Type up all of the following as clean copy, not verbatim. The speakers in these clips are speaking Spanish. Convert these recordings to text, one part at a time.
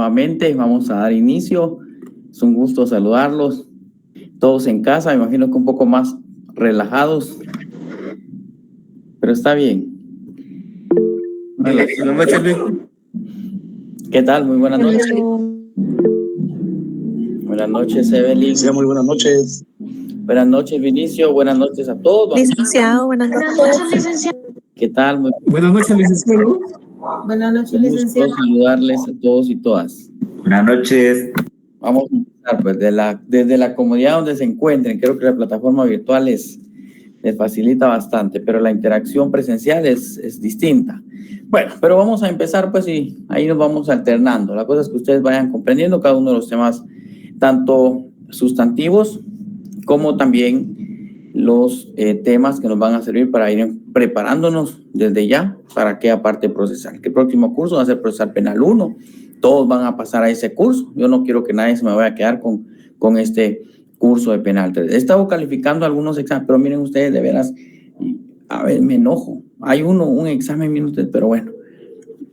nuevamente. Vamos a dar inicio. Es un gusto saludarlos. Todos en casa, me imagino que un poco más relajados, pero está bien. Buenas noches, Luis. ¿Qué tal? Muy buenas noches. Buenas noches, Evelyn. Sí, muy buenas noches. Buenas noches, Vinicio. Buenas noches a todos. Licenciado, buenas noches. ¿Qué tal? Muy Buenas noches, licenciado. Buenas noches, gusto licenciado. saludarles a todos y todas. Buenas noches. Vamos a empezar pues, desde la comodidad donde se encuentren. Creo que la plataforma virtual les facilita bastante, pero la interacción presencial es distinta. Bueno, pero vamos a empezar pues y ahí nos vamos alternando. La cosa es que ustedes vayan comprendiendo cada uno de los temas, tanto sustantivos como también los temas que nos van a servir para ir preparándonos desde ya para qué parte procesar. Que el próximo curso va a ser procesal penal 1. Todos van a pasar a ese curso. Yo no quiero que nadie se me vaya a quedar con este curso de penal 3. He estado calificando algunos exámenes, pero miren ustedes, de veras, a ver, me enojo. Hay un examen, miren ustedes, pero bueno,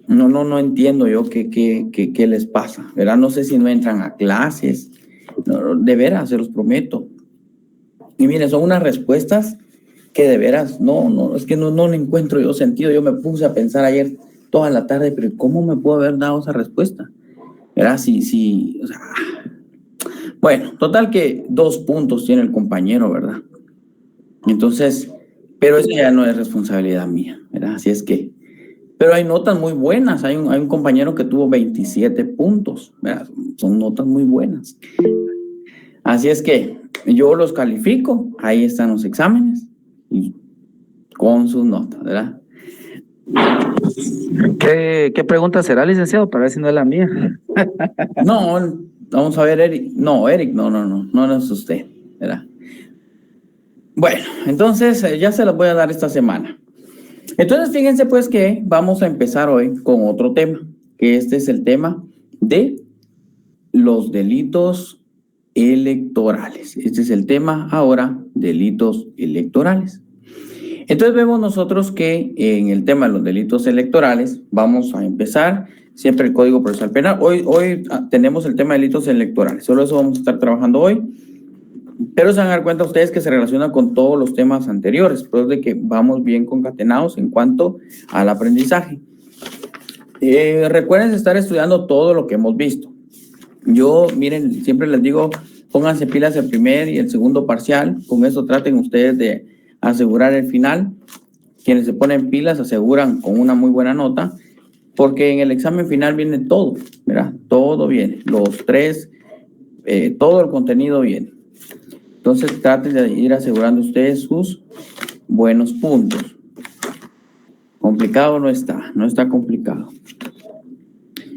no entiendo yo qué les pasa, ¿verdad? No sé si no entran a clases, no, de veras, se los prometo. Y miren, son unas respuestas que de veras, es que no le encuentro yo sentido. Yo me puse a pensar ayer toda la tarde, pero ¿cómo me puedo haber dado esa respuesta? ¿Verdad? Sí, o sea, bueno, total que 2 puntos tiene el compañero, ¿verdad? Entonces, pero eso ya no es responsabilidad mía, ¿verdad? Así es que, pero hay notas muy buenas. Hay un compañero que tuvo 27 puntos, ¿verdad? Son notas muy buenas. Así es que yo los califico, ahí están los exámenes, y con sus notas, ¿verdad? ¿Qué pregunta será, licenciado? Para ver si no es la mía. No, vamos a ver, Eric. No, Eric, no es usted, ¿verdad? Bueno, entonces ya se las voy a dar esta semana. Entonces, fíjense pues que vamos a empezar hoy con otro tema, que este es el tema de los delitos electorales. Este es el tema ahora, delitos electorales. Entonces vemos nosotros que en el tema de los delitos electorales vamos a empezar siempre el Código Procesal Penal. Hoy tenemos el tema de delitos electorales, solo eso vamos a estar trabajando hoy. Pero se van a dar cuenta ustedes que se relaciona con todos los temas anteriores, pues de que vamos bien concatenados en cuanto al aprendizaje. Recuerden estar estudiando todo lo que hemos visto. Yo, miren, siempre les digo, pónganse pilas el primer y el segundo parcial, con eso traten ustedes de asegurar el final. Quienes se ponen pilas aseguran con una muy buena nota, porque en el examen final viene todo, ¿verdad? Todo viene, los 3, todo el contenido viene. Entonces traten de ir asegurando ustedes sus buenos puntos. Complicado no está complicado.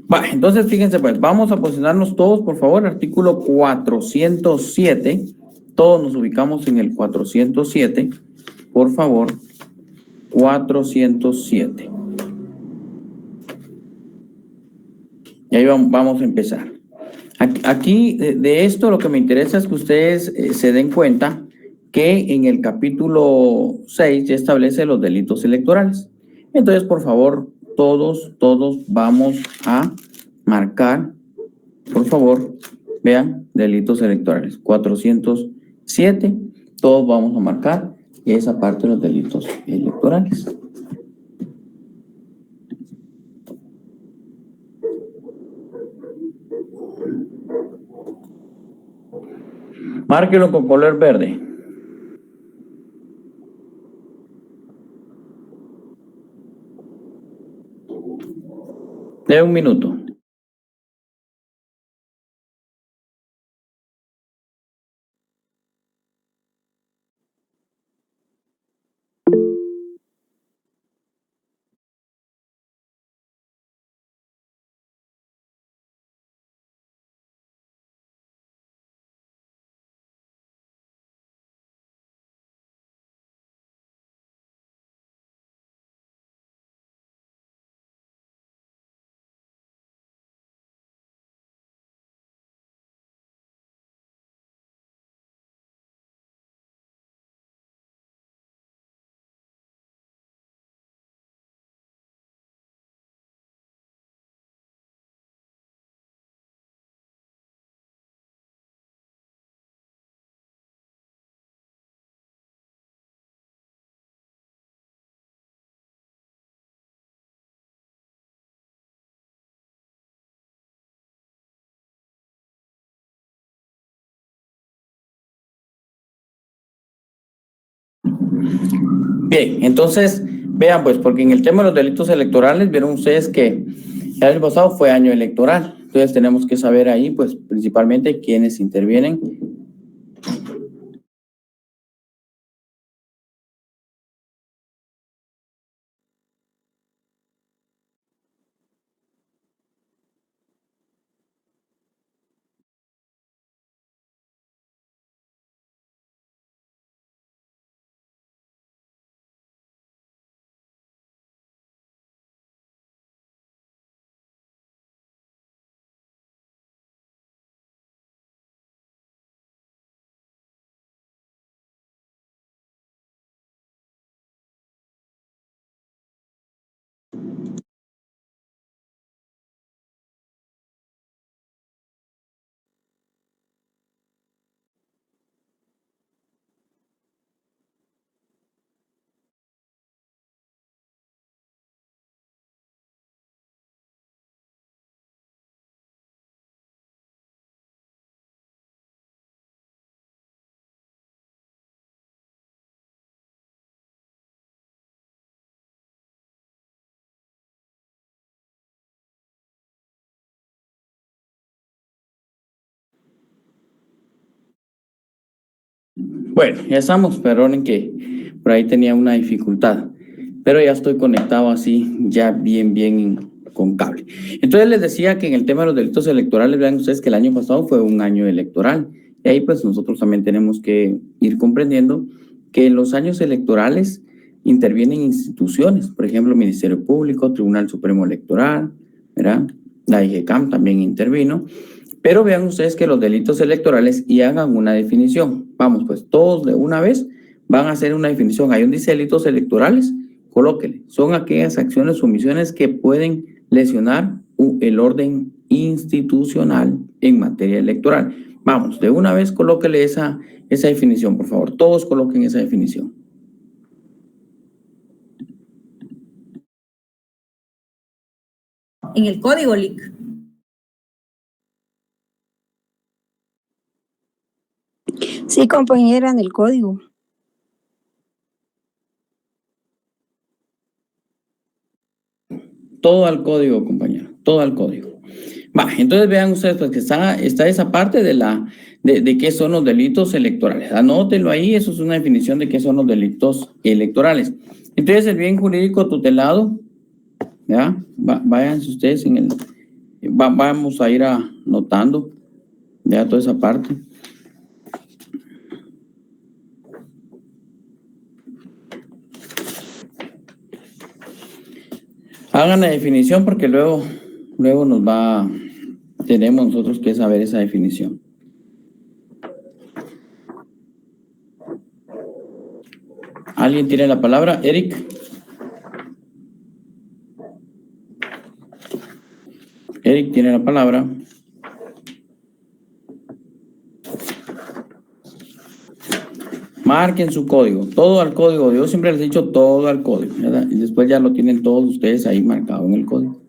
Vale, entonces fíjense pues, vamos a posicionarnos todos, por favor, artículo 407. Todos nos ubicamos en el 407, por favor, 407. Y ahí vamos a empezar. Aquí, de esto, lo que me interesa es que ustedes se den cuenta que en el capítulo 6 ya establece los delitos electorales. Entonces, por favor, todos vamos a marcar, por favor, vean, delitos electorales. 407, todos vamos a marcar esa parte de los delitos electorales. Márquelo con color verde. De 1 minuto. Bien, entonces, vean pues, porque en el tema de los delitos electorales, vieron ustedes que el año pasado fue año electoral. Entonces tenemos que saber ahí, pues, principalmente quiénes intervienen. Bueno, ya estamos, perdonen que por ahí tenía una dificultad, pero ya estoy conectado así, ya bien con cable. Entonces les decía que en el tema de los delitos electorales, vean ustedes que el año pasado fue un año electoral, y ahí pues nosotros también tenemos que ir comprendiendo que en los años electorales intervienen instituciones, por ejemplo, Ministerio Público, Tribunal Supremo Electoral, ¿verdad? La IGCAM también intervino. Pero vean ustedes que los delitos electorales y hagan una definición. Vamos, pues todos de una vez van a hacer una definición. Ahí donde dice delitos electorales, colóquele. Son aquellas acciones o omisiones que pueden lesionar el orden institucional en materia electoral. Vamos, de una vez colóquele esa definición, por favor. Todos coloquen esa definición. En el código LIC. Sí, compañera, en el código. Todo al código, compañero, todo al código. Va, entonces vean ustedes pues que está esa parte de qué son los delitos electorales. Anótenlo ahí, eso es una definición de qué son los delitos electorales. Entonces el bien jurídico tutelado, ¿ya? Váyanse ustedes vamos a ir anotando ya toda esa parte. Hagan la definición porque luego tenemos nosotros que saber esa definición. ¿Alguien tiene la palabra? Eric. Eric tiene la palabra. Marquen su código, todo al código. Yo siempre les he dicho todo al código, ¿verdad? Y después ya lo tienen todos ustedes ahí marcado en el código.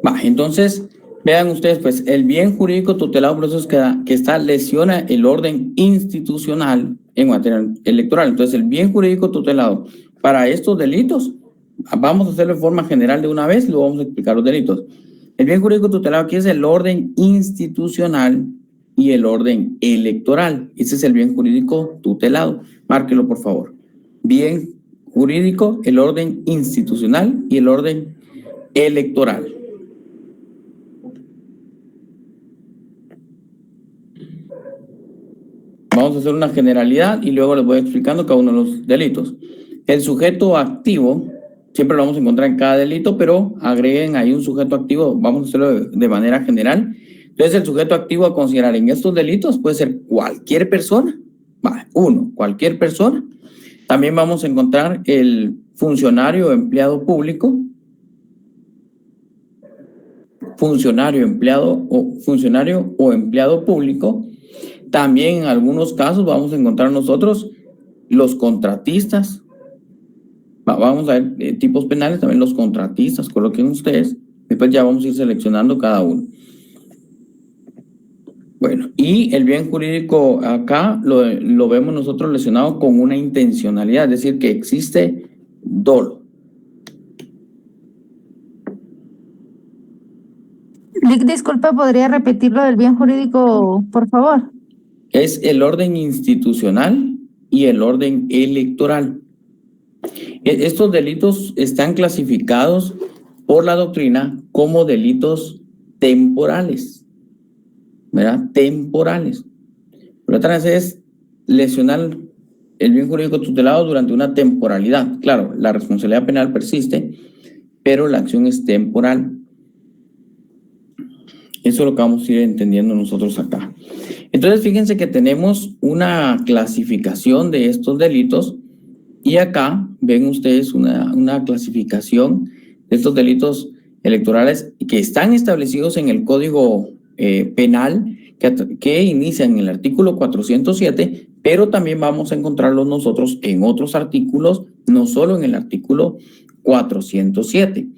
Va, entonces, vean ustedes, pues, el bien jurídico tutelado por eso es que lesiona el orden institucional en materia electoral. Entonces, el bien jurídico tutelado para estos delitos, vamos a hacerlo de forma general de una vez y luego vamos a explicar los delitos. El bien jurídico tutelado aquí es el orden institucional y el orden electoral. Ese es el bien jurídico tutelado. Márquelo, por favor. Bien jurídico, el orden institucional y el orden electoral. Vamos a hacer una generalidad y luego les voy explicando cada uno de los delitos. El sujeto activo, siempre lo vamos a encontrar en cada delito, pero agreguen ahí un sujeto activo, vamos a hacerlo de manera general. Entonces, el sujeto activo a considerar en estos delitos puede ser cualquier persona. Cualquier persona. También vamos a encontrar el funcionario o empleado público. Funcionario o empleado público. También en algunos casos vamos a encontrar nosotros los contratistas. Vamos a ver tipos penales, también los contratistas, coloquen ustedes. Después ya vamos a ir seleccionando cada uno. Bueno, y el bien jurídico acá lo vemos nosotros relacionado con una intencionalidad, es decir, que existe dolo. Lic, disculpe, ¿podría repetir lo del bien jurídico, por favor? Es el orden institucional y el orden electoral. Estos delitos están clasificados por la doctrina como delitos temporales, ¿verdad? Temporales. Por otra vez es lesionar el bien jurídico tutelado durante una temporalidad. Claro, la responsabilidad penal persiste, pero la acción es temporal. Eso es lo que vamos a ir entendiendo nosotros acá. Entonces, fíjense que tenemos una clasificación de estos delitos y acá ven ustedes una clasificación de estos delitos electorales que están establecidos en el Código Penal que inician en el artículo 407, pero también vamos a encontrarlos nosotros en otros artículos, no solo en el artículo 407.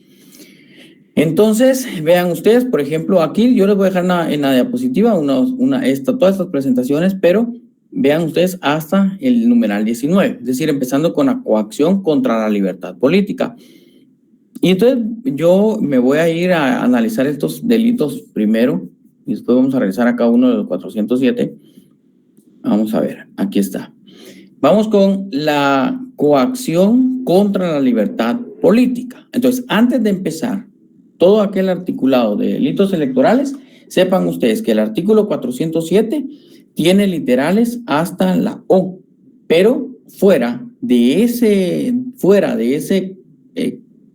Entonces, vean ustedes, por ejemplo, aquí yo les voy a dejar en la diapositiva todas estas presentaciones, pero vean ustedes hasta el numeral 19, es decir, empezando con la coacción contra la libertad política. Y entonces yo me voy a ir a analizar estos delitos primero y después vamos a revisar a cada uno de los 407. Vamos a ver, aquí está. Vamos con la coacción contra la libertad política. Entonces, antes de empezar todo aquel articulado de delitos electorales, sepan ustedes que el artículo 407 tiene literales hasta la O, pero fuera de ese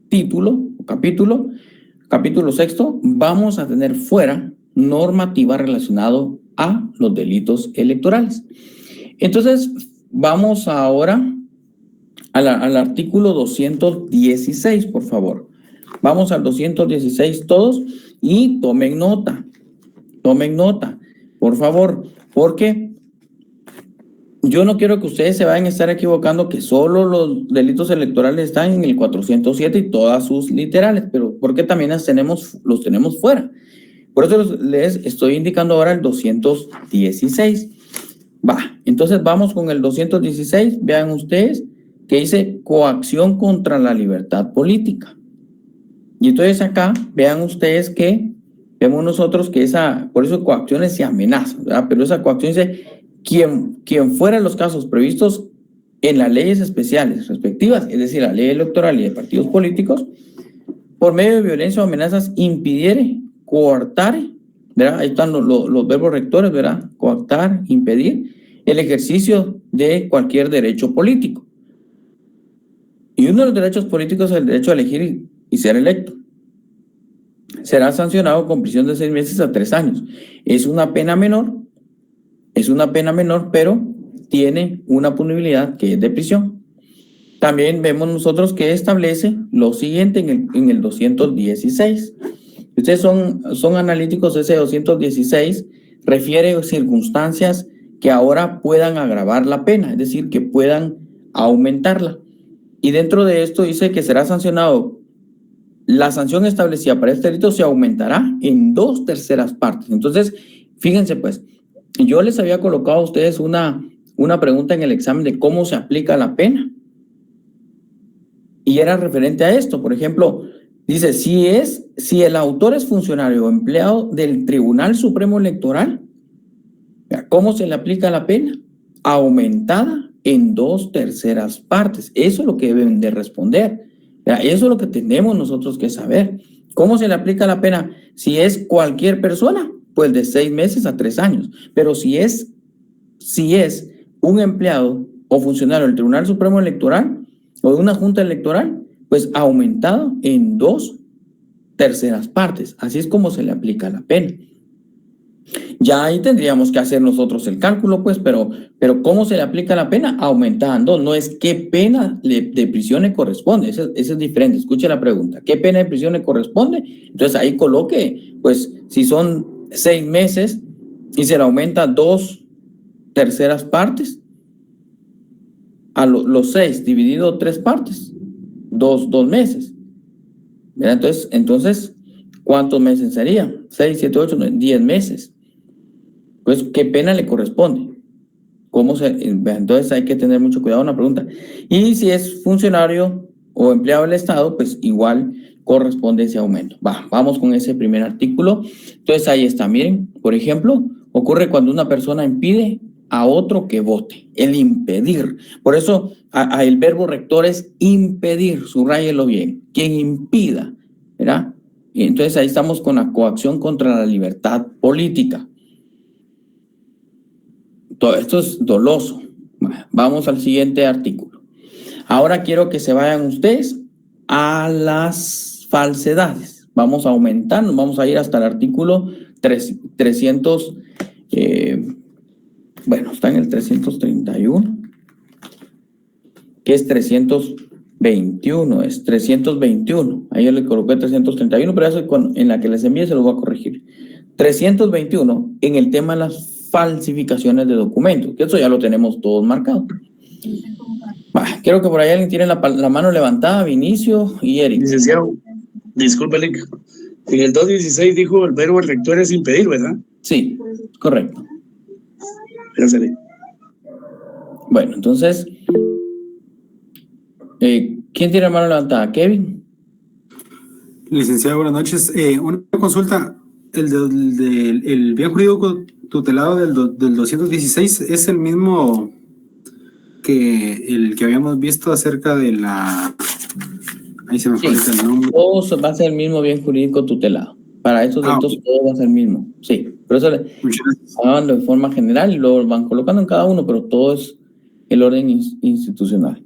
título o capítulo sexto, vamos a tener fuera normativa relacionada a los delitos electorales. Entonces, vamos ahora al artículo 216, por favor. Vamos al 216 todos y tomen nota, por favor, porque yo no quiero que ustedes se vayan a estar equivocando que solo los delitos electorales están en el 407 y todas sus literales, pero porque también los tenemos fuera. Por eso les estoy indicando ahora el 216. Entonces vamos con el 216, vean ustedes que dice coacción contra la libertad política. Y entonces acá, vean ustedes que vemos nosotros que por eso coacciones se amenazan, ¿verdad? Pero esa coacción dice, quien fuera en los casos previstos en las leyes especiales respectivas, es decir, la ley electoral y de partidos políticos, por medio de violencia o amenazas, impidiere, coartar, ¿verdad? Ahí están los verbos rectores, ¿verdad? Coartar, impedir el ejercicio de cualquier derecho político. Y uno de los derechos políticos es el derecho a elegir y ser electo. Será sancionado con prisión de 6 meses a 3 años. Es una pena menor, pero tiene una punibilidad que es de prisión. También vemos nosotros que establece lo siguiente en el 216. Ustedes son analíticos, ese 216 refiere a circunstancias que ahora puedan agravar la pena, es decir, que puedan aumentarla. Y dentro de esto dice que será sancionado. La sanción establecida para este delito se aumentará en 2/3 partes. Entonces, fíjense pues, yo les había colocado a ustedes una pregunta en el examen de cómo se aplica la pena. Y era referente a esto. Por ejemplo, dice, si el autor es funcionario o empleado del Tribunal Supremo Electoral, ¿cómo se le aplica la pena? Aumentada en 2/3 partes. Eso es lo que deben de responder. Eso es lo que tenemos nosotros que saber. ¿Cómo se le aplica la pena? Si es cualquier persona, pues de 6 meses a 3 años. Pero si es un empleado o funcionario del Tribunal Supremo Electoral o de una junta electoral, pues aumentado en 2/3 partes. Así es como se le aplica la pena. Ya ahí tendríamos que hacer nosotros el cálculo, pues, pero ¿cómo se le aplica la pena? Aumentando, no es qué pena de prisión le corresponde, eso es diferente. Escuche la pregunta, ¿qué pena de prisión le corresponde? Entonces ahí coloque, pues, si son 6 meses y se le aumenta 2/3 partes, a los 6 dividido 3 partes, 2 meses. ¿Verdad? Entonces, ¿cuántos meses sería? 6, 7, 8, 10 meses. Pues, ¿qué pena le corresponde? Entonces hay que tener mucho cuidado en la pregunta. Y si es funcionario o empleado del Estado, pues igual corresponde ese aumento. Vamos con ese primer artículo. Entonces ahí está, miren, por ejemplo, ocurre cuando una persona impide a otro que vote, el impedir. Por eso el verbo rector es impedir, subráyelo bien, quien impida, ¿verdad? Y entonces ahí estamos con la coacción contra la libertad política. Todo esto es doloso. Vamos al siguiente artículo. Ahora quiero que se vayan ustedes a las falsedades. Vamos a aumentar, nos vamos a ir hasta el artículo 300. Bueno, está en el 331, que es 321, es 321. Ahí yo le coloqué 331, pero eso en la que les envíe se lo voy a corregir. 321 en el tema de las falsificaciones de documentos, que eso ya lo tenemos todos marcado. Creo que por ahí alguien tiene la mano levantada, Vinicio y Eric. Licenciado, disculpe, Lic. En el 216 dijo el verbo rector es impedir, ¿verdad? Sí, correcto. Gracias, Lic. Bueno, entonces, ¿quién tiene la mano levantada? ¿Kevin? Licenciado, buenas noches. Una consulta. El bien jurídico tutelado del 216 es el mismo que el que habíamos visto acerca de la... Ahí se me fue el nombre. Todo va a ser el mismo bien jurídico tutelado. Para estos delitos todo va a ser el mismo. Sí, por eso van de forma general y lo van colocando en cada uno, pero todo es el orden institucional.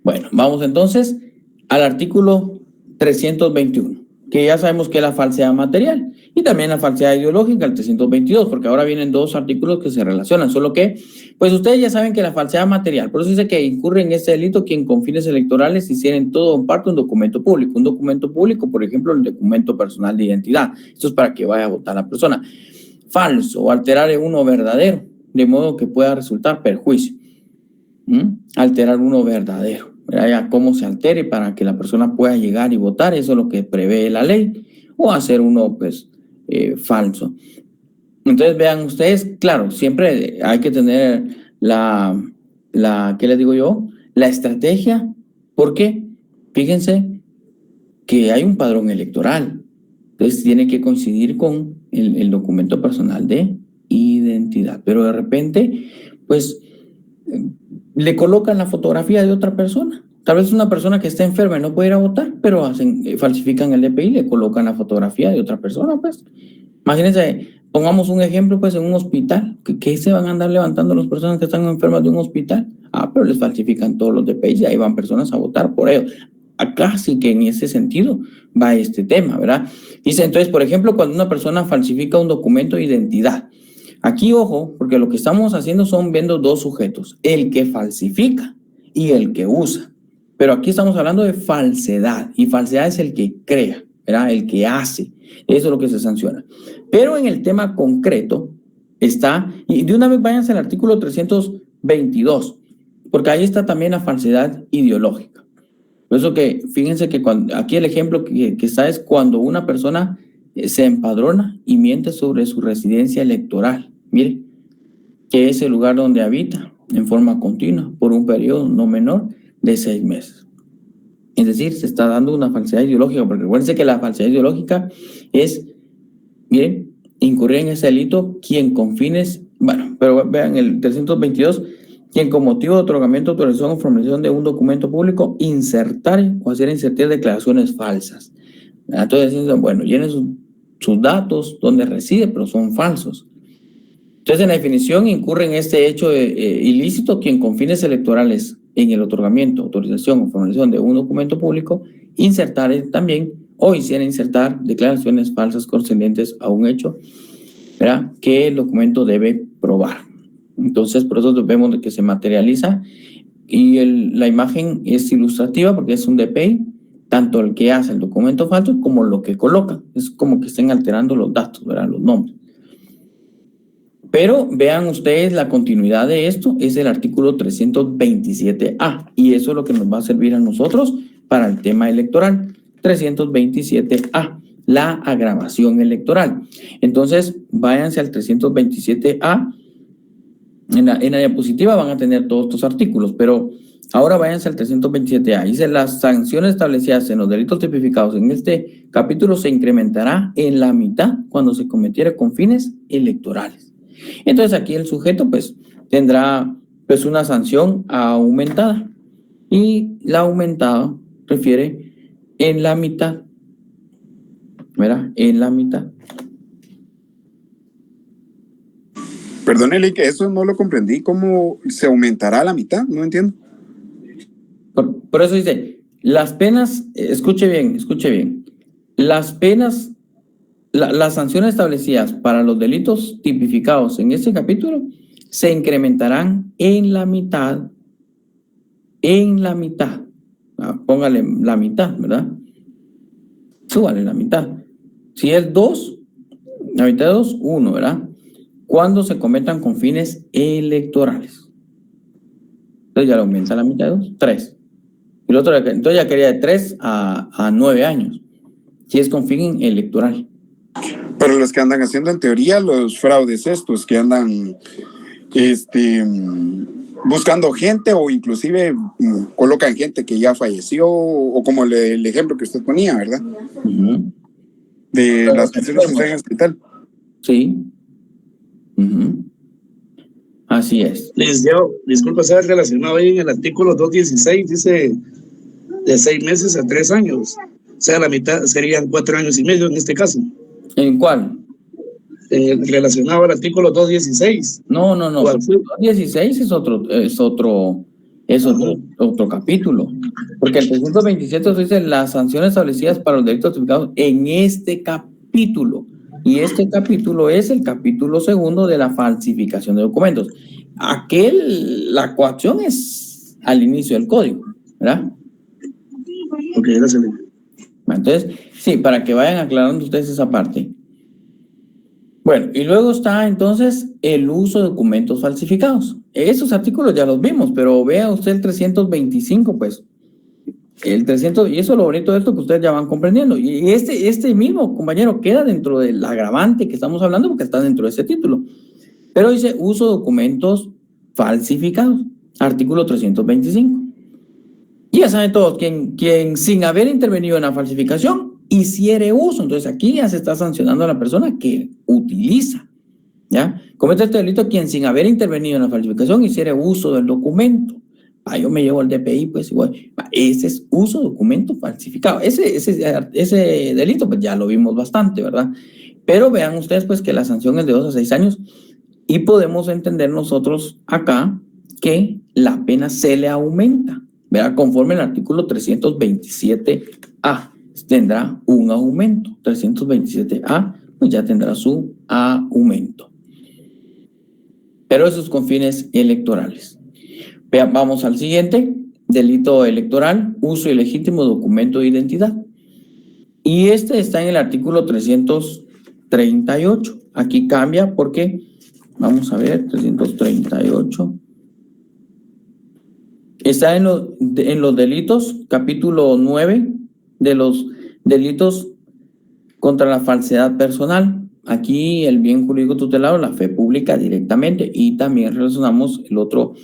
Bueno, vamos entonces al artículo 321, que ya sabemos que es la falsedad material y también la falsedad ideológica, el 322, porque ahora vienen dos artículos que se relacionan, solo que, pues ustedes ya saben que la falsedad material, por eso dice que incurre en este delito quien con fines electorales hiciera todo o parte un documento público. Un documento público, por ejemplo, el documento personal de identidad. Esto es para que vaya a votar la persona. Falso o alterar uno verdadero, de modo que pueda resultar perjuicio. Alterar uno verdadero. Ya cómo se altere para que la persona pueda llegar y votar, eso es lo que prevé la ley, o hacer uno pues falso. Entonces vean ustedes, claro, siempre hay que tener ¿qué les digo yo? La estrategia, porque fíjense que hay un padrón electoral, entonces tiene que coincidir con el documento personal de identidad, pero de repente pues le colocan la fotografía de otra persona. Tal vez una persona que está enferma y no puede ir a votar, pero falsifican el DPI y le colocan la fotografía de otra persona, pues. Imagínense, pongamos un ejemplo, pues, en un hospital. ¿Qué se van a andar levantando las personas que están enfermas de un hospital? Pero les falsifican todos los DPI y ahí van personas a votar por ellos. Acá sí que en ese sentido va este tema, ¿verdad? Dice, entonces, por ejemplo, cuando una persona falsifica un documento de identidad. Aquí, ojo, porque lo que estamos haciendo son viendo dos sujetos, el que falsifica y el que usa. Pero aquí estamos hablando de falsedad, y falsedad es el que crea, ¿verdad? El que hace. Eso es lo que se sanciona. Pero en el tema concreto está, y de una vez váyanse al artículo 322, porque ahí está también la falsedad ideológica. Por eso que, fíjense que aquí el ejemplo que está es cuando una persona se empadrona y miente sobre su residencia electoral. Mire, que es el lugar donde habita en forma continua por un periodo no menor de 6 meses. Es decir, se está dando una falsedad ideológica, porque recuérdense que la falsedad ideológica es, miren, incurrir en ese delito quien con fines, pero vean el 322, quien con motivo de otorgamiento, autorización o formalización de un documento público insertar o hacer insertar declaraciones falsas. Entonces, bueno, llenen sus datos, donde reside, pero son falsos. Entonces, en la definición incurre en este hecho ilícito quien con fines electorales en el otorgamiento, autorización o formalización de un documento público insertar también o hiciera insertar declaraciones falsas concernientes a un hecho, ¿verdad?, que el documento debe probar. Entonces, por eso vemos que se materializa y la imagen es ilustrativa porque es un DPI, tanto el que hace el documento falso como lo que coloca. Es como que estén alterando los datos, ¿verdad?, los nombres. Pero vean ustedes la continuidad de esto, es el artículo 327A, y eso es lo que nos va a servir a nosotros para el tema electoral. 327A. la agravación electoral. Entonces, váyanse al 327A. En la diapositiva van a tener todos estos artículos, pero ahora váyanse al 327A. Dice, las sanciones establecidas en los delitos tipificados en este capítulo se incrementará en la mitad cuando se cometiera con fines electorales. Entonces, aquí el sujeto, pues, tendrá, pues, una sanción aumentada. Y la aumentada refiere en la mitad, ¿verdad? En la mitad. Perdón, Eli, que eso no lo comprendí. ¿Cómo se aumentará a la mitad? No entiendo. Por eso dice, las penas, escuche bien, las penas, las sanciones establecidas para los delitos tipificados en este capítulo se incrementarán en la mitad. En la mitad. Póngale la mitad, ¿verdad? Súbale la mitad. Si es 2, la mitad de 2, 1, ¿verdad? Cuando se cometan con fines electorales. Entonces ya le aumenta la mitad de 2, 3. Y el otro, entonces ya quería de 3 a 9 años. Si es con fin electoral. Pero los que andan haciendo en teoría los fraudes estos, que andan buscando gente o inclusive colocan gente que ya falleció, o como el ejemplo que usted ponía, ¿verdad? Uh-huh. De las personas que están en el hospital. Sí. Uh-huh. Así es. Licenciado, disculpa, ser relacionado ahí en el artículo 216, dice de 6 meses a 3 años. O sea, la mitad serían 4 años y medio en este caso. ¿En cuál? Relacionado al artículo 216. No. 216 es otro capítulo. Porque el 327 dice las sanciones establecidas para los delitos tipificados en este capítulo. Y este capítulo es el capítulo 2 de la falsificación de documentos. La coacción es al inicio del código, ¿verdad? Ok, gracias. Entonces, sí, para que vayan aclarando ustedes esa parte. Bueno, y luego está entonces el uso de documentos falsificados. Esos artículos ya los vimos, pero vea usted el 325, pues. El 300, y eso es lo bonito de esto que ustedes ya van comprendiendo. Y este mismo, compañero, queda dentro del agravante que estamos hablando porque está dentro de ese título. Pero dice uso de documentos falsificados, artículo 325. Y ya saben todos, quien sin haber intervenido en la falsificación hiciere uso, entonces aquí ya se está sancionando a la persona que utiliza, ¿ya? Comete este delito quien sin haber intervenido en la falsificación hiciere uso del documento. Yo me llevo al DPI, pues igual. Ese es uso de documento falsificado. Ese delito, pues ya lo vimos bastante, ¿verdad? Pero vean ustedes, pues, que la sanción es de 2 a 6 años y podemos entender nosotros acá que la pena se le aumenta, ¿verdad? Conforme el artículo 327A. Tendrá un aumento. 327A, pues ya tendrá su aumento. Pero eso es con fines electorales. Vamos al siguiente. Delito electoral, uso ilegítimo de documento de identidad. Y este está en el artículo 338. Aquí cambia porque, vamos a ver, 338. Está en los delitos, capítulo 9, de los delitos contra la falsedad personal. Aquí el bien jurídico tutelado, la fe pública directamente, y también relacionamos el otro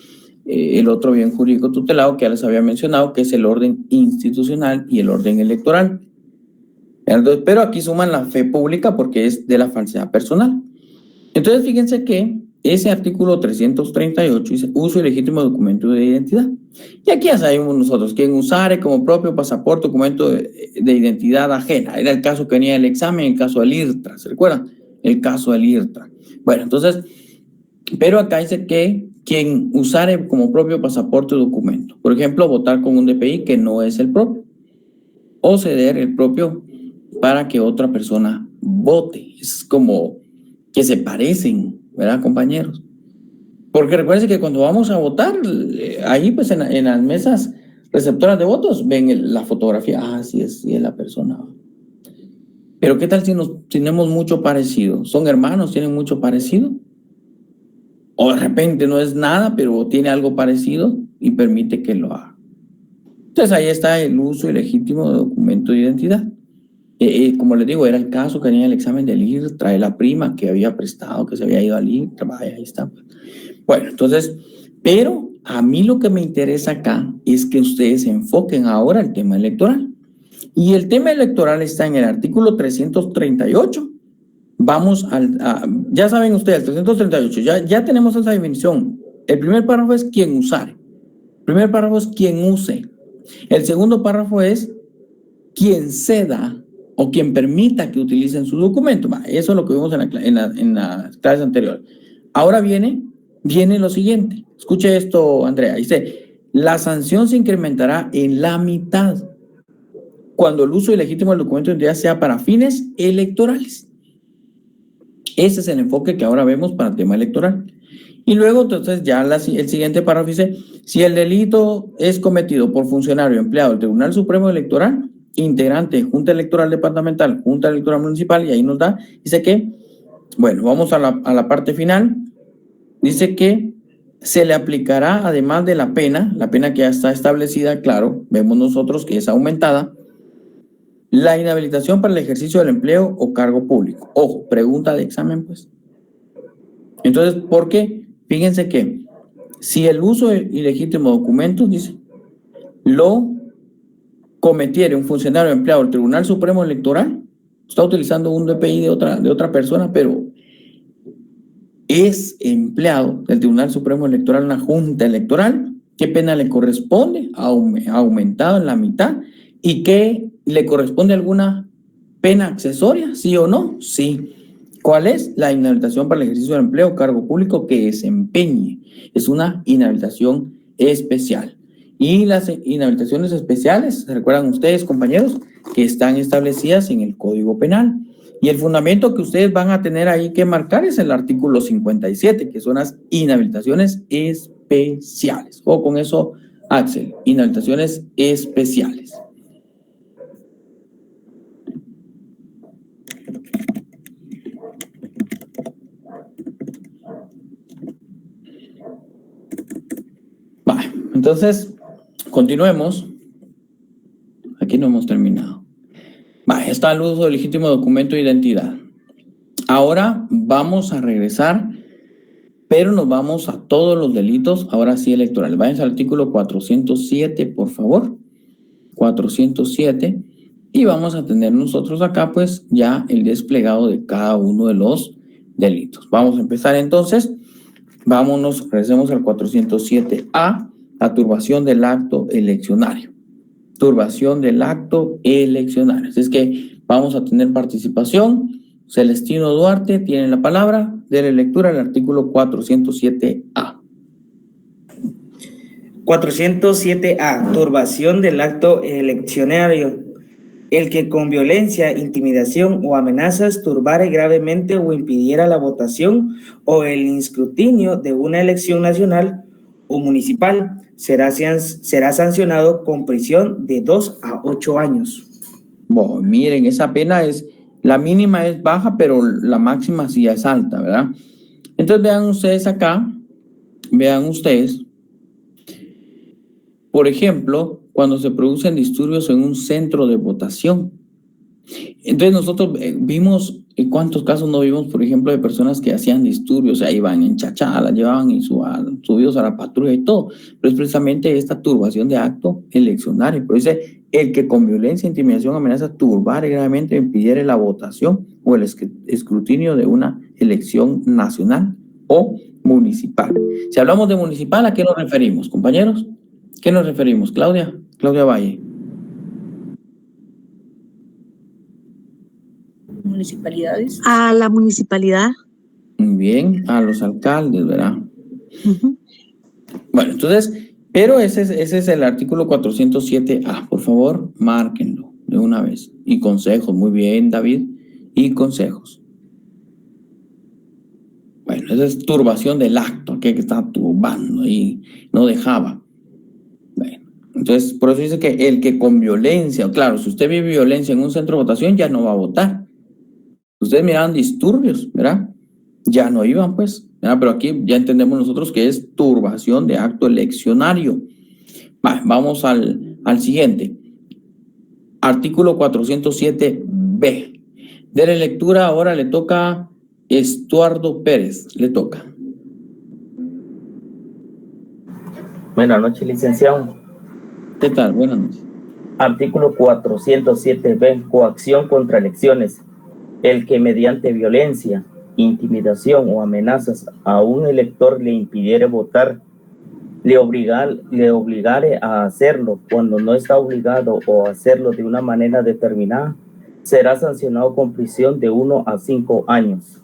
bien jurídico tutelado que ya les había mencionado, que es el orden institucional y el orden electoral. Entonces, pero aquí suman la fe pública porque es de la falsedad personal. Entonces, fíjense que ese artículo 338 dice uso ilegítimo de documento de identidad. Y aquí ya sabemos nosotros, quien usare como propio pasaporte, documento de identidad ajena. Era el caso que venía del examen, el caso del IRTRA, ¿se recuerdan? El caso del IRTRA. Bueno, entonces, pero acá dice que quien usare como propio pasaporte o documento, por ejemplo, votar con un DPI que no es el propio, o ceder el propio para que otra persona vote. Es como que se parecen, ¿verdad, compañeros? Porque recuerden que cuando vamos a votar, ahí pues en las mesas receptoras de votos ven la fotografía. Sí es la persona. Pero ¿qué tal si tenemos mucho parecido? ¿Son hermanos? ¿Tienen mucho parecido? O de repente no es nada, pero tiene algo parecido y permite que lo haga. Entonces ahí está el uso ilegítimo de documento de identidad. Como les digo, era el caso que tenía el examen del IR, trae la prima que había prestado, que se había ido al IR, vaya, ahí está. Bueno, entonces, pero a mí lo que me interesa acá es que ustedes se enfoquen ahora el tema electoral. Y el tema electoral está en el artículo 338. Vamos ya saben ustedes, el 338, ya tenemos esa definición. El primer párrafo es quien usare. El primer párrafo es quien use. El segundo párrafo es quien ceda o quien permita que utilicen su documento. Eso es lo que vimos en la clase anterior. Ahora viene lo siguiente. Escuche esto, Andrea. Dice, la sanción se incrementará en la mitad cuando el uso ilegítimo del documento de identidad sea para fines electorales. Ese es el enfoque que ahora vemos para el tema electoral. Y luego, entonces, ya el siguiente párrafo dice, si el delito es cometido por funcionario empleado del Tribunal Supremo Electoral, integrante, Junta Electoral Departamental, Junta Electoral Municipal, y ahí nos da, dice que, bueno, vamos a la parte final, dice que se le aplicará, además de la pena que ya está establecida, claro, vemos nosotros que es aumentada, la inhabilitación para el ejercicio del empleo o cargo público. Ojo, pregunta de examen, pues. Entonces, ¿por qué? Fíjense que si el uso ilegítimo de documentos, dice, lo cometiere un funcionario empleado del Tribunal Supremo Electoral, está utilizando un DPI de otra persona, pero es empleado del Tribunal Supremo Electoral, una junta electoral, ¿qué pena le corresponde? Ha aumentado en la mitad. ¿Y qué le corresponde alguna pena accesoria? ¿Sí o no? Sí. ¿Cuál es? La inhabilitación para el ejercicio del empleo o cargo público que desempeñe. Es una inhabilitación especial. Y las inhabilitaciones especiales, ¿se recuerdan ustedes, compañeros? Que están establecidas en el Código Penal. Y el fundamento que ustedes van a tener ahí que marcar es el artículo 57, que son las inhabilitaciones especiales. O con eso, Axel, inhabilitaciones especiales. Vale, entonces, continuemos. Aquí no hemos terminado. Vale, está el uso del legítimo documento de identidad. Ahora vamos a regresar, pero nos vamos a todos los delitos, ahora sí electorales. Vayan al artículo 407, por favor. 407. Y vamos a tener nosotros acá, pues, ya el desplegado de cada uno de los delitos. Vamos a empezar entonces. Vámonos, regresemos al 407A, la turbación del acto eleccionario. Turbación del acto eleccionario. Así es que vamos a tener participación. Celestino Duarte tiene la palabra. Dele lectura al artículo 407A. 407A. Turbación del acto eleccionario. El que con violencia, intimidación o amenazas turbare gravemente o impidiera la votación o el escrutinio de una elección nacional o municipal será sancionado con prisión de 2 a 8 años. Bueno, miren, esa pena la mínima es baja, pero la máxima sí es alta, ¿verdad? Entonces vean ustedes acá, por ejemplo, cuando se producen disturbios en un centro de votación. Entonces nosotros vimos, ¿en cuántos casos no vimos, por ejemplo, de personas que hacían disturbios, ahí iban en chachada, llevaban subidos a la patrulla y todo? Pero es precisamente esta turbación de acto eleccionario. Pero dice, el que con violencia, intimidación, amenaza, turbare gravemente, impidiere la votación o el escrutinio de una elección nacional o municipal. Si hablamos de municipal, ¿a qué nos referimos, compañeros? ¿Qué nos referimos? Claudia Valle. Municipalidades. A la municipalidad. Muy bien, a los alcaldes, ¿verdad? Bueno, entonces, pero ese es el artículo 407A. Por favor, márquenlo de una vez. Y consejos, muy bien, David. Y consejos. Bueno, esa es turbación del acto, aquel que estaba turbando y no dejaba. Bueno, entonces, por eso dice que el que con violencia, claro, si usted vive violencia en un centro de votación, ya no va a votar. Ustedes miraban disturbios, ¿verdad? Ya no iban, pues, ¿verdad? Pero aquí ya entendemos nosotros que es turbación de acto eleccionario. Vamos al siguiente. Artículo 407B. B. Dele lectura, ahora le toca a Estuardo Pérez, le toca. Buenas noches, licenciado. ¿Qué tal? Buenas noches. Artículo 407b, coacción contra elecciones. El que mediante violencia, intimidación o amenazas a un elector le impidiere votar, le obligare a hacerlo cuando no está obligado o a hacerlo de una manera determinada, será sancionado con prisión de 1 a 5 años.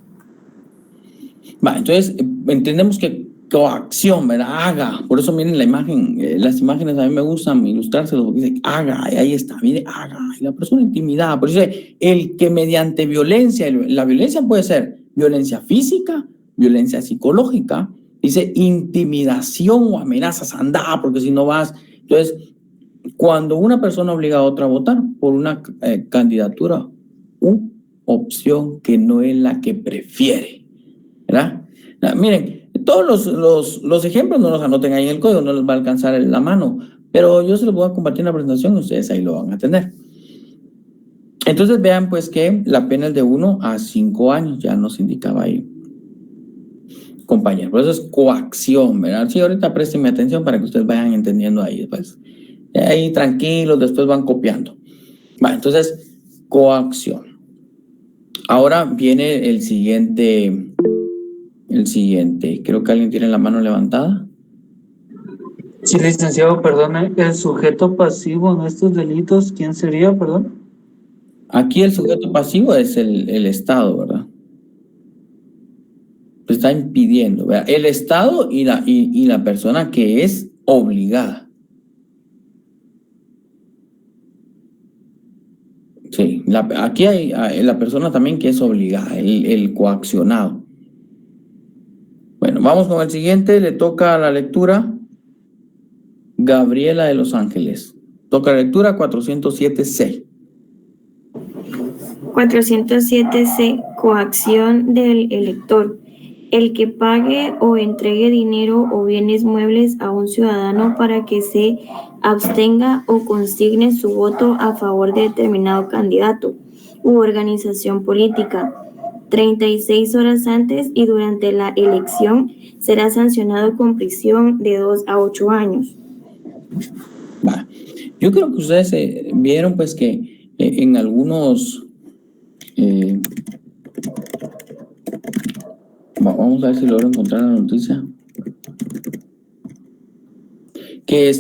Va, entonces entendemos que coacción, ¿verdad? Haga. Por eso miren la imagen, las imágenes a mí me gustan ilustrárselos porque dice haga, y ahí está, mire, haga. Y la persona intimidada. Por eso dice, el que mediante violencia, la violencia puede ser violencia física, violencia psicológica, dice intimidación o amenazas, anda, porque si no vas. Entonces, cuando una persona obliga a otra a votar por una candidatura u opción que no es la que prefiere, ¿verdad? Miren, todos los ejemplos no los anoten ahí en el código, no les va a alcanzar la mano, pero yo se los voy a compartir en la presentación y ustedes ahí lo van a tener. Entonces vean pues que la pena es de 1 a 5 años, ya nos indicaba ahí, compañero. Por eso es coacción, ¿verdad? Sí, ahorita préstenme atención para que ustedes vayan entendiendo ahí después. Ahí tranquilos, después van copiando. Vale, entonces, coacción. Ahora viene el siguiente, creo que alguien tiene la mano levantada. Sí, licenciado, perdone, el sujeto pasivo en estos delitos, ¿quién sería, perdón? Aquí el sujeto pasivo es el Estado, ¿verdad? Está impidiendo, ¿verdad? El Estado y la persona que es obligada. Sí, aquí hay la persona también que es obligada, el coaccionado. Bueno, vamos con el siguiente, le toca la lectura Gabriela de Los Ángeles. Toca la lectura 407C. 407C, coacción del elector. El que pague o entregue dinero o bienes muebles a un ciudadano para que se abstenga o consigne su voto a favor de determinado candidato u organización política 36 horas antes y durante la elección, será sancionado con prisión de 2 a 8 años. Va. Yo creo que ustedes vieron pues que en algunos vamos a ver si logro encontrar la noticia que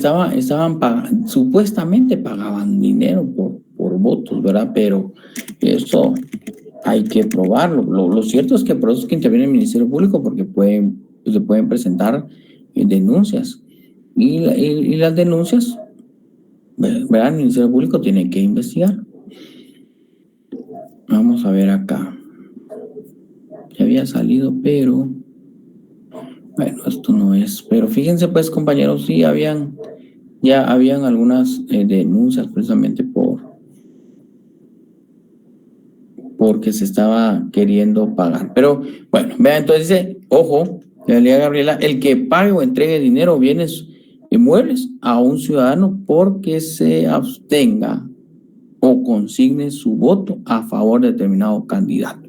supuestamente pagaban dinero por votos, ¿verdad? Pero eso hay que probarlo. Lo cierto es que por eso es que interviene el Ministerio Público, porque se pueden presentar denuncias y las denuncias, ¿verdad? El Ministerio Público tiene que investigar. Vamos a ver acá. Ya había salido, pero bueno, esto no es. Pero fíjense pues, compañeros, sí ya habían algunas denuncias precisamente porque se estaba queriendo pagar. Pero bueno, vean, entonces dice, ojo, le leía a Gabriela, el que pague o entregue dinero, bienes y muebles a un ciudadano porque se abstenga o consigne su voto a favor de determinado candidato.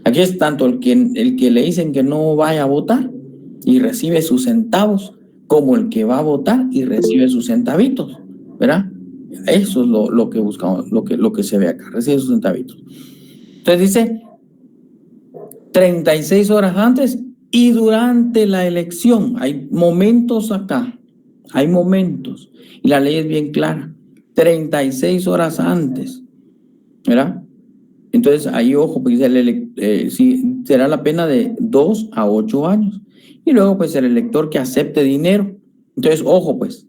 Aquí es tanto el que le dicen que no vaya a votar y recibe sus centavos, como el que va a votar y recibe sus centavitos, ¿verdad? Eso es lo que buscamos, lo que se ve acá, recibe sus centavitos. Entonces dice 36 horas antes y durante la elección. Hay momentos acá, hay momentos, y la ley es bien clara. 36 horas antes, ¿verdad? Entonces ahí ojo, porque sí, será la pena de 2 a 8 años. Y luego pues el elector que acepte dinero. Entonces ojo pues,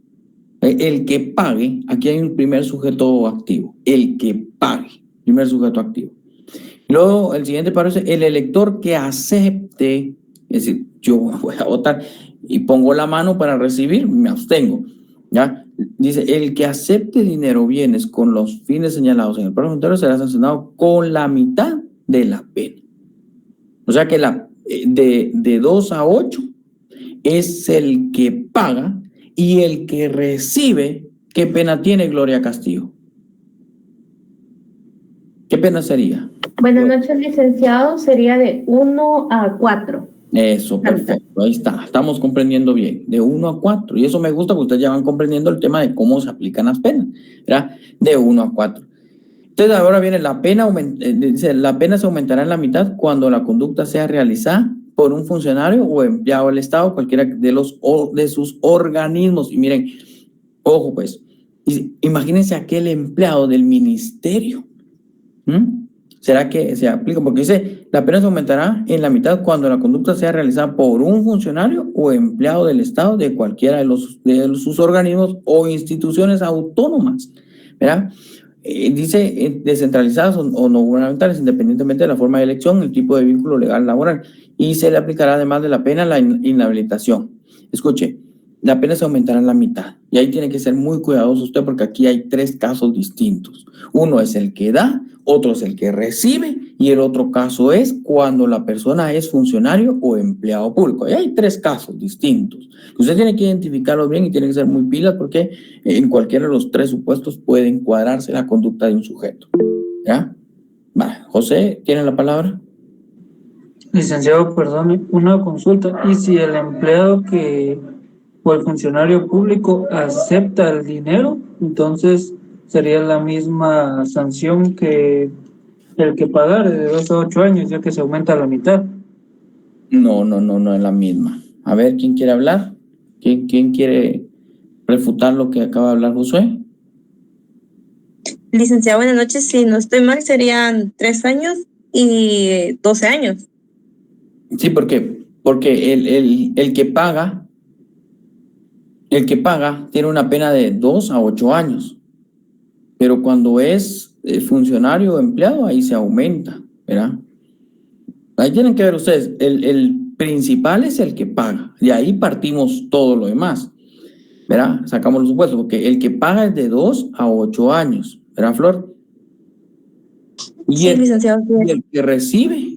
el que pague, aquí hay un primer sujeto activo, el que pague, primer sujeto activo. Luego el siguiente párrafo dice, el elector que acepte, es decir, yo voy a votar y pongo la mano para recibir, me abstengo, ¿ya? Dice, el que acepte dinero o bienes con los fines señalados en el párrafo anterior será sancionado con la mitad de la pena. O sea que de 2 a 8 es el que paga, y el que recibe, ¿qué pena tiene Gloria Castillo? ¿Qué pena sería? Buenas noches, licenciado. Sería de 1 a 4. Eso, perfecto. Ahí está. Estamos comprendiendo bien. De 1 a 4. Y eso me gusta porque ustedes ya van comprendiendo el tema de cómo se aplican las penas. ¿Verdad? De 1 a 4. Entonces ahora viene la pena. Dice, la pena se aumentará en la mitad cuando la conducta sea realizada por un funcionario o empleado del Estado, cualquiera de sus organismos. Y miren, ojo pues, imagínense aquel empleado del ministerio. ¿Será que se aplica? Porque dice, la pena se aumentará en la mitad cuando la conducta sea realizada por un funcionario o empleado del Estado de cualquiera de sus organismos o instituciones autónomas, ¿verdad? Dice descentralizadas o no gubernamentales, independientemente de la forma de elección, el tipo de vínculo legal laboral, y se le aplicará además de la pena la inhabilitación. Escuche, la pena se aumentará en la mitad, y ahí tiene que ser muy cuidadoso usted porque aquí hay 3 casos distintos. Uno es el que da, otro es el que recibe, y el otro caso es cuando la persona es funcionario o empleado público. Ahí hay 3 casos distintos. Usted tiene que identificarlos bien y tiene que ser muy pilas porque en cualquiera de los 3 supuestos puede encuadrarse la conducta de un sujeto. ¿Ya? Vale. José, ¿tiene la palabra? Licenciado, perdone, una consulta. ¿Y si el empleado o el funcionario público acepta el dinero, entonces sería la misma sanción que el que pagar de 2 a 8 años, ya que se aumenta a la mitad? No es la misma. A ver, ¿quién quiere hablar? ¿Quién quiere refutar lo que acaba de hablar Josué? Licenciado, buenas noches. Si no estoy mal, serían 3 años y 12 años. Sí, porque el que paga tiene una pena de 2 a 8 años. Pero cuando es funcionario o empleado, ahí se aumenta, ¿verdad? Ahí tienen que ver ustedes, el principal es el que paga. De ahí partimos todo lo demás, ¿verdad? Sacamos los supuestos, porque el que paga es de 2 a 8 años, ¿verdad, Flor? Y Sí, licenciado. y el que recibe.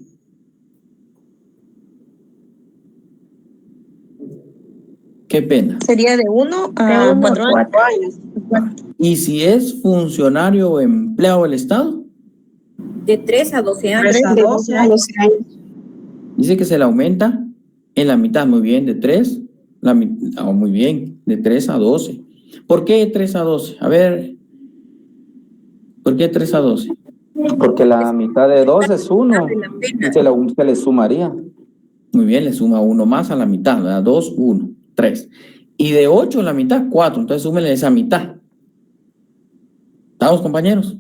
Qué pena. Sería de 1 a 4 años. ¿Y si es funcionario o empleado del Estado? De 3 a 12 años. De 12 a 12 años. Dice que se le aumenta en la mitad, muy bien, de 3, muy bien, de 3 a 12. ¿Por qué 3 a 12? A ver, ¿por qué 3 a 12? Porque la mitad de 2 es 1, y se le sumaría. Muy bien, le suma 1 más a la mitad, ¿verdad? 2, 1, 3. Y de 8 a la mitad, 4, entonces súmele esa mitad. ¿Estamos, compañeros?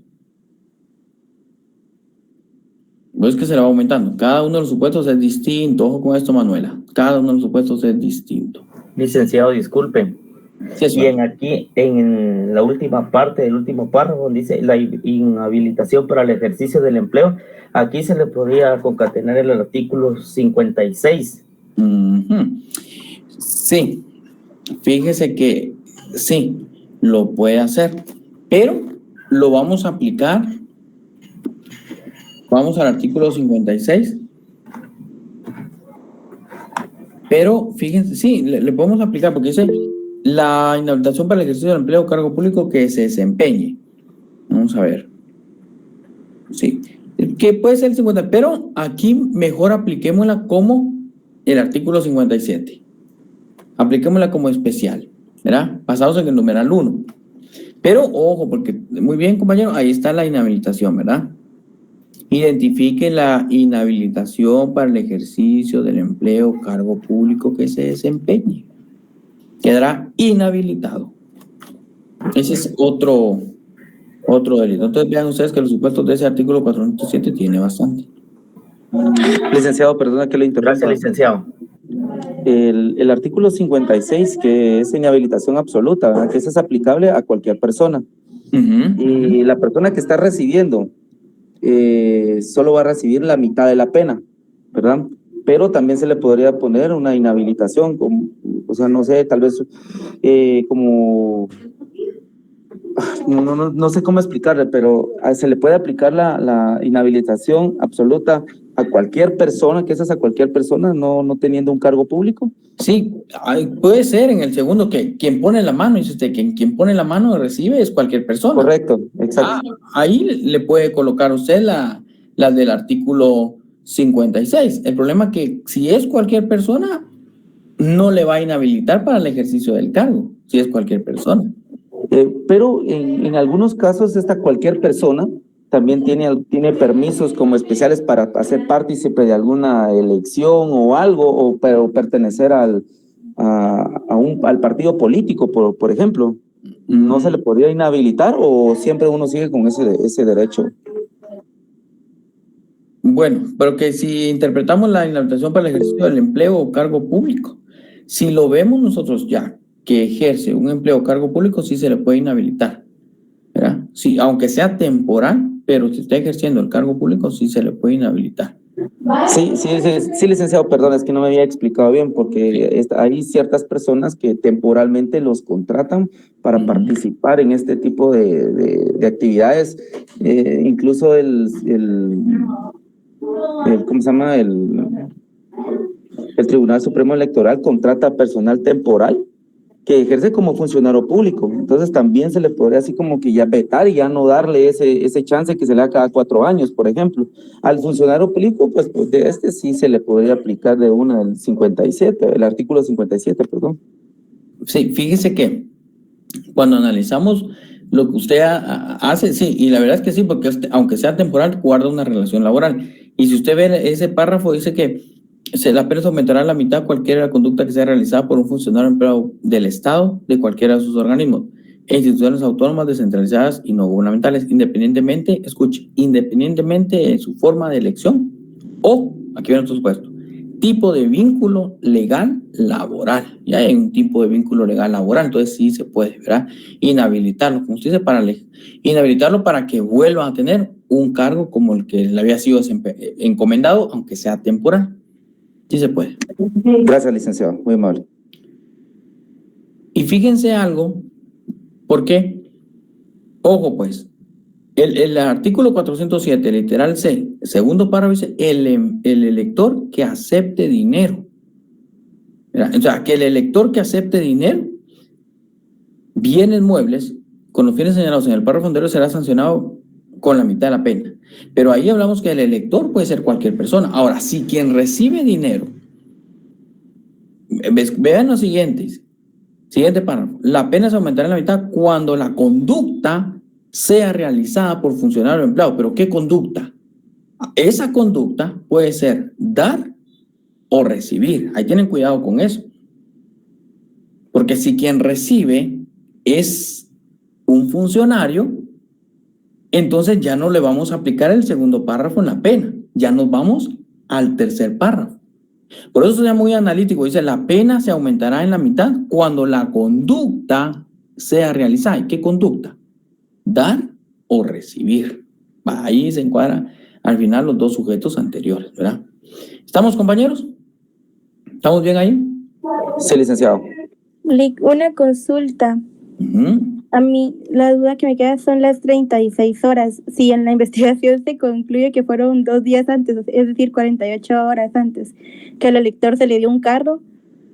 Pues que se le va aumentando. Cada uno de los supuestos es distinto. Ojo con esto, Manuela. Cada uno de los supuestos es distinto. Licenciado, disculpe. Sí, Bien, aquí en la última parte del último párrafo dice la inhabilitación para el ejercicio del empleo. Aquí se le podría concatenar el artículo 56. Sí, fíjese que sí, lo puede hacer, pero lo vamos a aplicar. Vamos al artículo 56. Pero fíjense, sí, le podemos aplicar porque dice la inhabilitación para el ejercicio del empleo o cargo público que se desempeñe. Vamos a ver. Sí, que puede ser el 50, pero aquí mejor apliquémosla como el artículo 57. Apliquémosla como especial, ¿verdad? Basados en el numeral 1. Pero, ojo, porque muy bien, compañero, ahí está la inhabilitación, ¿verdad? Identifique la inhabilitación para el ejercicio del empleo o cargo público que se desempeñe. Quedará inhabilitado. Ese es otro delito. Entonces vean ustedes que los supuestos de ese artículo 407 tiene bastante. Licenciado, perdona que le interrumpa. Gracias, licenciado. El artículo 56, que es inhabilitación absoluta, ¿verdad? Que eso es aplicable a cualquier persona. Y la persona que está recibiendo solo va a recibir la mitad de la pena, ¿verdad? Pero también se le podría poner una inhabilitación, o sea, no sé, tal vez como... No sé cómo explicarle, pero se le puede aplicar la inhabilitación absoluta a cualquier persona, que esa es a cualquier persona, no teniendo un cargo público? Sí, puede ser en el segundo que quien pone la mano, dice usted, quien pone la mano recibe es cualquier persona. Correcto, exacto. Ahí le puede colocar usted la del artículo 56. El problema es que si es cualquier persona, no le va a inhabilitar para el ejercicio del cargo, si es cualquier persona. Pero en algunos casos esta cualquier persona también tiene permisos como especiales para hacer partícipe de alguna elección o algo, o pertenecer al partido político, por ejemplo. ¿No se le podría inhabilitar o siempre uno sigue con ese derecho? Bueno, pero que si interpretamos la inhabilitación para el ejercicio del empleo o cargo público, si lo vemos nosotros ya que ejerce un empleo o cargo público, sí se le puede inhabilitar, ¿verdad? Sí, aunque sea temporal, pero si está ejerciendo el cargo público, sí se le puede inhabilitar. Sí, licenciado, perdón, es que no me había explicado bien, porque hay ciertas personas que temporalmente los contratan para participar en este tipo de actividades, incluso ¿cómo se llama? El Tribunal Supremo Electoral contrata personal temporal que ejerce como funcionario público. Entonces también se le podría así como que ya vetar y ya no darle ese chance que se le da cada 4 años, por ejemplo. Al funcionario público, pues de sí se le podría aplicar de una del 57, el artículo 57, perdón. Sí, fíjese que cuando analizamos lo que usted hace, sí, y la verdad es que sí, porque aunque sea temporal, guarda una relación laboral. Y si usted ve ese párrafo, dice que la pena se aumentará a la mitad cualquier conducta que sea realizada por un funcionario empleado del Estado, de cualquiera de sus organismos e instituciones autónomas, descentralizadas y no gubernamentales, independientemente de su forma de elección o, aquí viene otro supuesto, tipo de vínculo legal laboral. Ya hay un tipo de vínculo legal laboral, entonces sí se puede, ¿verdad? Inhabilitarlo, como usted dice, inhabilitarlo para que vuelva a tener un cargo como el que le había sido encomendado, aunque sea temporal. Sí se puede. Gracias, licenciado. Muy amable. Y fíjense algo, porque, ojo pues, el artículo 407, literal C, segundo párrafo dice, el elector que acepte dinero. O sea, que el elector que acepte dinero, bienes muebles, con los fines señalados en el párrafo anterior será sancionado con la mitad de la pena. Pero ahí hablamos que el elector puede ser cualquier persona. Ahora, si quien recibe dinero, vean lo siguiente párrafo, la pena se aumentará en la mitad cuando la conducta sea realizada por funcionario o empleado. ¿Pero qué conducta? Esa conducta puede ser dar o recibir. Ahí tienen cuidado con eso. Porque si quien recibe es un funcionario, entonces ya no le vamos a aplicar el segundo párrafo en la pena. Ya nos vamos al tercer párrafo. Por eso es muy analítico. Dice, la pena se aumentará en la mitad cuando la conducta sea realizada. ¿Y qué conducta? Dar o recibir. Ahí se encuadra al final los dos sujetos anteriores, ¿verdad? ¿Estamos, compañeros? ¿Estamos bien ahí? Sí, licenciado. Una consulta. A mí la duda que me queda son las 36 horas. Si en la investigación se concluye que fueron 2 días antes, es decir, 48 horas antes, que al elector se le dio un carro,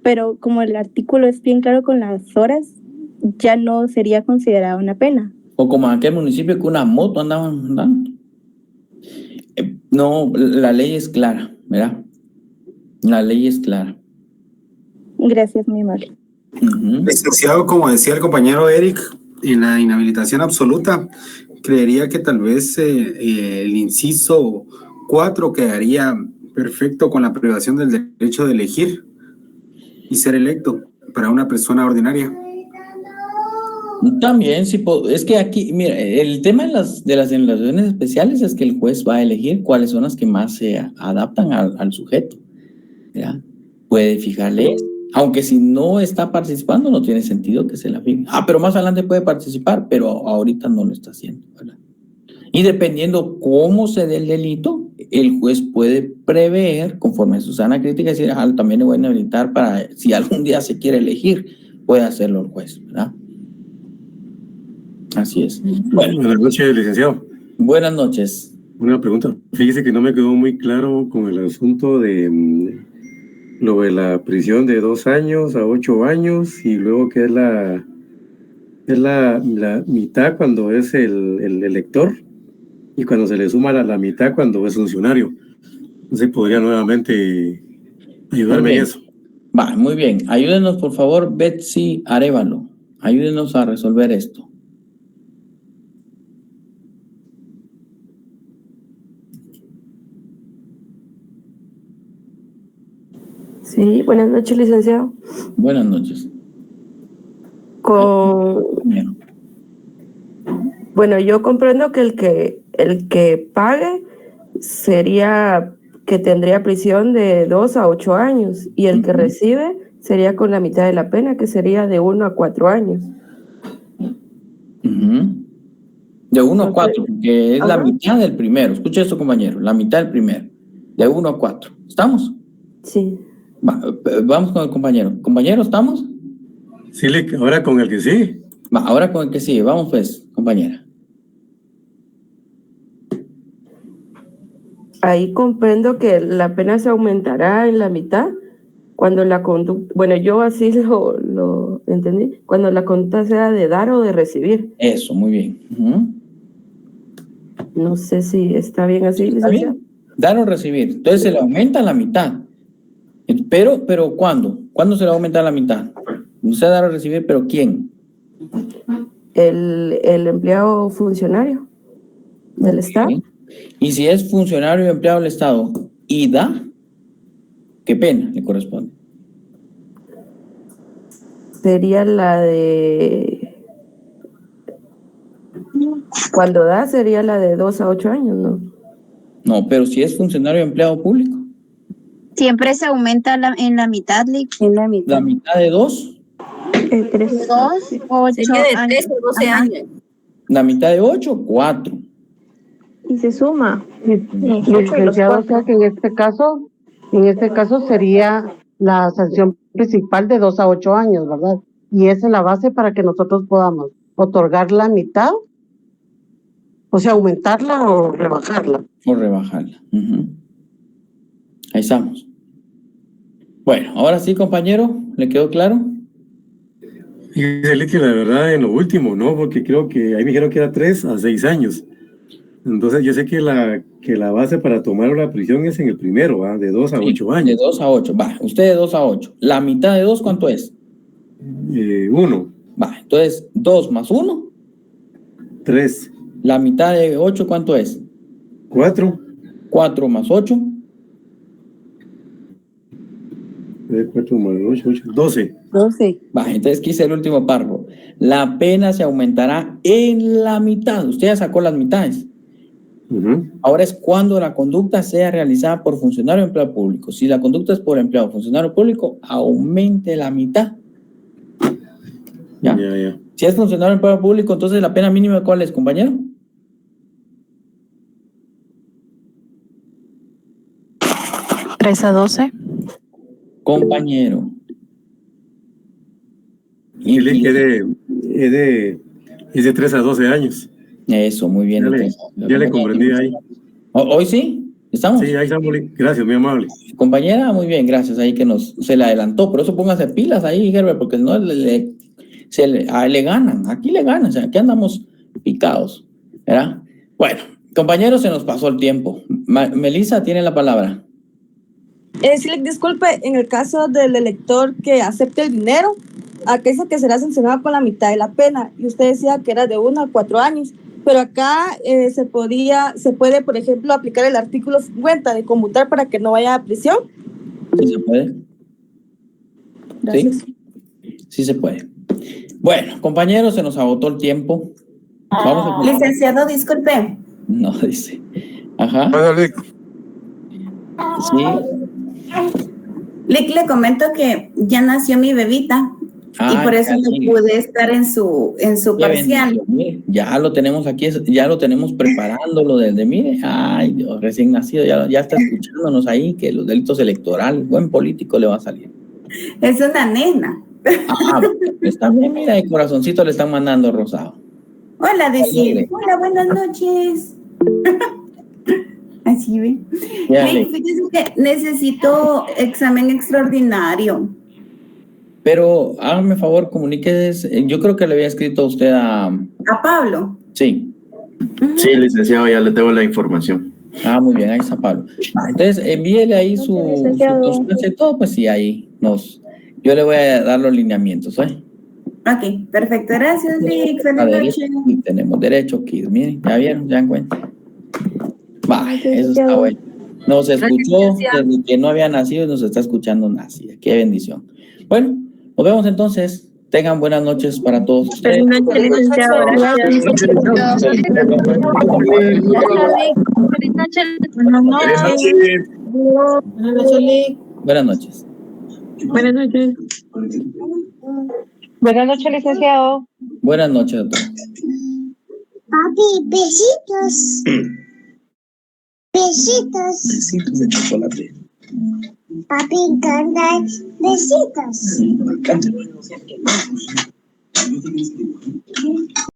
pero como el artículo es bien claro con las horas, ya no sería considerada una pena. O como en aquel municipio que una moto andaba andando. No, la ley es clara, ¿verdad? La ley es clara. Gracias, mi amable. Licenciado, como decía el compañero Eric, en la inhabilitación absoluta, creería que tal vez el inciso 4 quedaría perfecto con la privación del derecho de elegir y ser electo para una persona ordinaria. También, sí, es que aquí, mira, el tema de las enlazaciones especiales es que el juez va a elegir cuáles son las que más se adaptan al sujeto, ¿verdad? Puede fijarle esto. Aunque si no está participando, no tiene sentido que se la fije. Pero más adelante puede participar, pero ahorita no lo está haciendo, ¿verdad? Y dependiendo cómo se dé el delito, el juez puede prever, conforme a su sana crítica, decir, también le voy a inhabilitar para, si algún día se quiere elegir, puede hacerlo el juez, ¿verdad? Así es. Bueno, buenas noches, licenciado. Buenas noches. Una pregunta. Fíjese que no me quedó muy claro con el asunto de lo de la prisión de 2 años a 8 años y luego que es la mitad cuando es el elector y cuando se le suma la mitad cuando es funcionario. Entonces podría nuevamente ayudarme en eso. Va, muy bien. Ayúdenos, por favor, Betsy Arévalo. Ayúdenos a resolver esto. Sí, buenas noches, licenciado. Buenas noches. Bueno, yo comprendo que el que pague sería que tendría prisión de 2 a 8 años y el que recibe sería con la mitad de la pena, que sería de 1 a 4 años. De 1 a 4, porque es la mitad del primero. Escuche esto, compañero, la mitad del primero. De 1 a 4. ¿Estamos? Sí. Vamos con el compañero. ¿Compañero, estamos? Sí, ahora con el que sí. Ahora con el que sí. Vamos pues, compañera. Ahí comprendo que la pena se aumentará en la mitad cuando la conducta, bueno, yo así lo entendí, cuando la conducta sea de dar o de recibir. Eso, muy bien. No sé si está bien así, licenciado. Dar o recibir. Entonces se le aumenta la mitad. Pero ¿cuándo? ¿Cuándo se le aumenta la mitad? No sé dar o recibir, pero ¿quién? El empleado funcionario del Estado. Y si es funcionario y empleado del Estado y da, ¿qué pena le corresponde? Sería la de... Cuando da sería la de 2 a 8 años, ¿no? No, pero si es funcionario y empleado público. Siempre se aumenta en la mitad, En la mitad. ¿La mitad de 2? 2, 8 Sería de 13 a 12 años. ¿La mitad de 8? 4. Y se suma. Licenciado, o sea que en este caso sería la sanción principal de 2 a 8 años, ¿verdad? Y esa es la base para que nosotros podamos otorgar la mitad, o sea, aumentarla o rebajarla. O rebajarla. Ahí estamos. Bueno, ahora sí, compañero, ¿le quedó claro? Y que la verdad en lo último, ¿no? Porque creo que ahí me dijeron que era 3 a 6 años. Entonces yo sé que la base para tomar la prisión es en el primero, ¿va? De 2 a 8 años. De 2 a 8, va. Usted de 2 a 8. ¿La mitad de 2 cuánto es? 1. Va, entonces 2 más 1. 3. ¿La mitad de 8 cuánto es? 4. 4 más 8. 4 más 8, 12. 12. Va, entonces quise el último párrafo. La pena se aumentará en la mitad. Usted ya sacó las mitades. Ahora es cuando la conducta sea realizada por funcionario o empleado público. Si la conducta es por empleado o funcionario público, aumente la mitad. ¿Ya? Si es funcionario o empleado público, entonces la pena mínima, ¿cuál es, compañero? ¿3 a 12? Compañero. Y es de 3 a 12 años. Eso, muy bien. Ya le comprendí ahí. ¿Hoy sí? ¿Estamos? Sí, ahí estamos. Gracias, muy amable. Compañera, muy bien, gracias. Ahí que se le adelantó. Por eso póngase pilas ahí, Herbert, porque no le ganan. Aquí le ganan. O sea, aquí andamos picados. ¿Verdad? Bueno, compañeros, se nos pasó el tiempo. Melissa tiene la palabra. Disculpe, en el caso del elector que acepte el dinero, aquel que será sancionado con la mitad de la pena, y usted decía que era de 1 a 4 años, pero acá se puede, por ejemplo, aplicar el artículo 50 de conmutar para que no vaya a prisión. Sí se puede. Gracias. Sí se puede. Bueno, compañeros, se nos agotó el tiempo. Vamos a... Licenciado, disculpe. No, dice. Ajá. Sí. Le comento que ya nació mi bebita y por eso no pude estar en su parcial. Ya lo tenemos aquí, ya lo tenemos preparándolo desde, mire, ay Dios, recién nacido, ya está escuchándonos ahí que los delitos electorales, buen político le va a salir. Es una nena. Está bien, mira, el corazoncito le están mandando rosado. Hola, Desi. Hola, buenas noches. Así ve. Ya, Hey, fíjese que necesito examen extraordinario. pero hágame favor, comuníquese. Yo creo que le había escrito a usted a... ¿A Pablo? Sí. Sí, licenciado, ya le tengo la información. Ah, muy bien, ahí está Pablo. Entonces, envíele ahí su constancia y todo, pues sí, ahí yo le voy a dar los lineamientos, ¿eh? Ok, perfecto. Gracias, Lick. Feliz noche. Y tenemos derecho, Kids. Miren, ya vieron, ya dan cuenta. Va, eso está bueno. Nos escuchó desde que no había nacido y nos está escuchando nacida. Qué bendición. Bueno, nos vemos entonces. Tengan buenas noches para todos ustedes. Feliz noche, licenciado. Gracias. Buenas noches. Buenas noches. Buenas noches, licenciado. Buenas noches a todos. Papi, besitos. Besitos. Besitos de chocolate. Papi, encanta besitos. Me encanta.